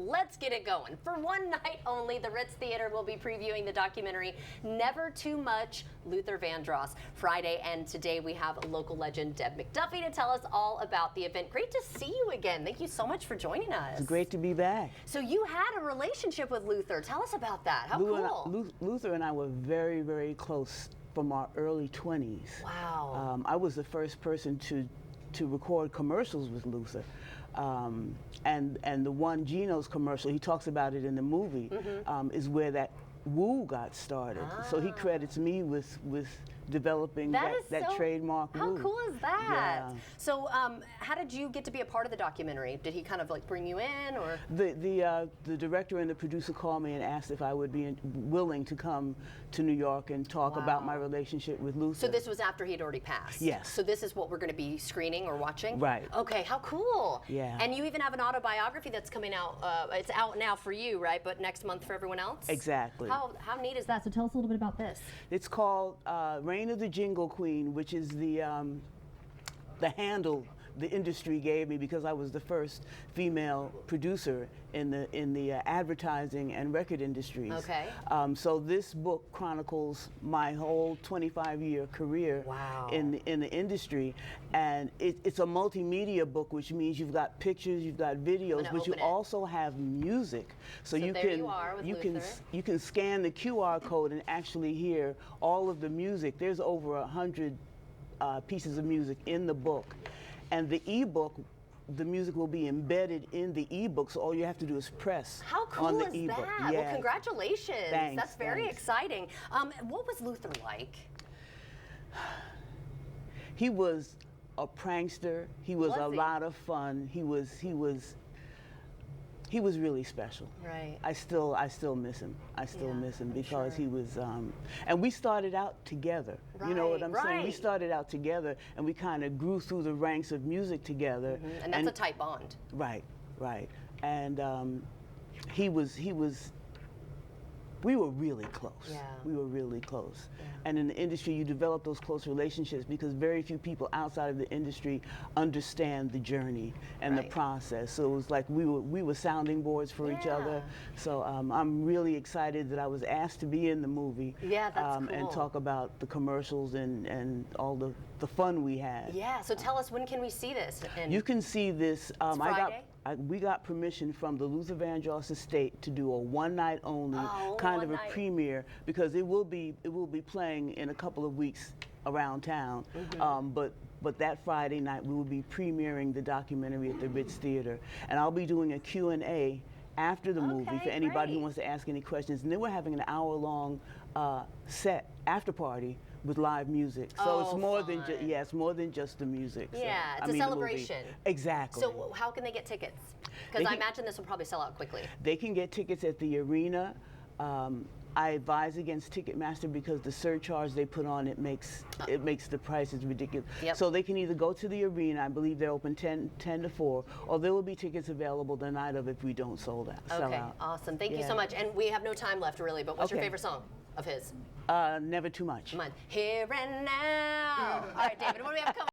let's get it going. For one night only, the Ritz Theatre will be previewing the documentary Never Too Much, Luther Vandross. Friday and today we have local legend Deb McDuffie to tell us all about the event. Great to see you again. Thank you so much for joining us. It's great to be back. So you had a relationship with Luther. Tell us about that. How cool. Luther and I were very, very close from our early 20s. Wow. I was the first person to record commercials with Luther. And the one Geno's commercial, he talks about it in the movie, is where that woo got started. So he credits me with developing that trademark woo. How cool is that? Yeah. So how did you get to be a part of the documentary? Did he kind of like bring you in, or? The director and the producer called me and asked if I would be willing to come to New York and talk about my relationship with Luther. So this was after he had already passed? Yes. So this is what we're going to be screening or watching? Right. Okay, how cool. Yeah. And you even have an autobiography that's coming out. It's out now for you, right? But next month for everyone else? Exactly. How neat is that? So tell us a little bit about this. It's called Reign of the Jingle Queen, which is the handle the industry gave me because I was the first female producer in the advertising and record industries. Okay. So this book chronicles my whole 25-year career in the industry, and it's a multimedia book, which means you've got pictures, you've got videos, but you also have music. So you can scan the QR code and actually hear all of the music. There's over 100 pieces of music in the book. And the ebook, the music will be embedded in the ebook, so all you have to do is press on the ebook. How cool is that? Well, congratulations. Thanks, That's very exciting. What was Luther like? He was a prankster. He was a lot of fun. He was really special. Right. I still miss him. I still miss him because he was, and we started out together. Right, you know what I'm saying? We started out together, and we kind of grew through the ranks of music together. And that's a tight bond. Right, right. And we were really close. Yeah. We were really close. Yeah. And in the industry, you develop those close relationships because very few people outside of the industry understand the journey and the process. So it was like we were sounding boards for each other. So I'm really excited that I was asked to be in the movie. Yeah, that's cool. And talk about the commercials and all the fun we had. Yeah, so tell us, when can we see this? You can see this. Friday? We got permission from the Luther Vandross estate to do a one-night only kind of a premiere, because it will be playing in a couple of weeks around town. But that Friday night we will be premiering the documentary at the Ritz Theatre, and I'll be doing a Q&A after the movie for anybody who wants to ask any questions. And then we're having an hour-long set after party with live music. So it's more than it's more than just the music. Yeah, so, it's a celebration. Exactly. So how can they get tickets? Because I imagine this will probably sell out quickly. They can get tickets at the arena. I advise against Ticketmaster because the surcharge they put on it makes the prices ridiculous. So they can either go to the arena. I believe they're open 10 to 4, or there will be tickets available the night of if we don't sell out. Awesome. Thank you so much. And we have no time left really, but what's your favorite song of his? Never Too Much. Mine. Here and Now. All right, David, what do we have coming?